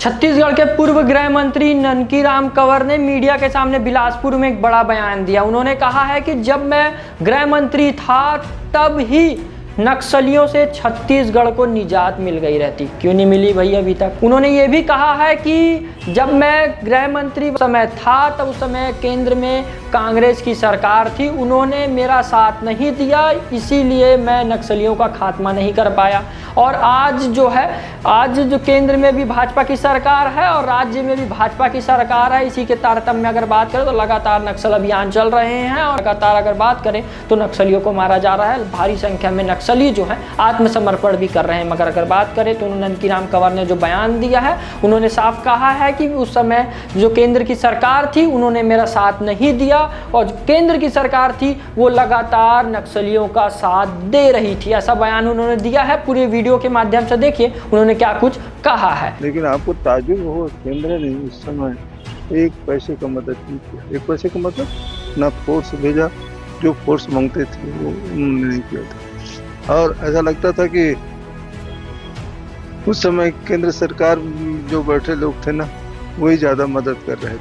छत्तीसगढ़ के पूर्व गृह मंत्री ननकीराम कंवर ने मीडिया के सामने बिलासपुर में एक बड़ा बयान दिया। उन्होंने कहा है कि जब मैं गृह मंत्री था तब ही नक्सलियों से छत्तीसगढ़ को निजात मिल गई रहती, क्यों नहीं मिली भाई अभी तक। उन्होंने ये भी कहा है कि जब मैं गृह मंत्री समय था तब उस समय केंद्र में कांग्रेस की सरकार थी, उन्होंने मेरा साथ नहीं दिया, इसीलिए मैं नक्सलियों का खात्मा नहीं कर पाया। और आज जो केंद्र में भी भाजपा की सरकार है और राज्य में भी भाजपा की सरकार है, इसी के तारतम्य में अगर बात करें तो लगातार नक्सल अभियान चल रहे हैं और लगातार अगर बात करें तो नक्सलियों को मारा जा रहा है। भारी संख्या में नक्सली जो है आत्मसमर्पण भी कर रहे हैं। मगर अगर बात करें तो ननकीराम कंवर ने जो बयान दिया है, उन्होंने साफ कहा है कि उस समय जो केंद्र की सरकार थी उन्होंने मेरा साथ नहीं दिया और जो केंद्र की सरकार थी वो लगातार नक्सलियों का साथ दे रही थी। ऐसा बयान उन्होंने दिया है। पूरे वीडियो के माध्यम से देखिए उन्होंने क्या कुछ कहा है। लेकिन आपको ताजुब हो, केंद्र ने उस समय एक पैसे का मदद नहीं किया। एक पैसे का मतलब ना फोर्स भेजा, जो फोर्स मांगते थे वो उन्होंने नहीं किया था। और ऐसा लगता था कि उस समय केंद्र सरकार जो बैठे लोग थे ना, वही ज़्यादा मदद कर रहे थे।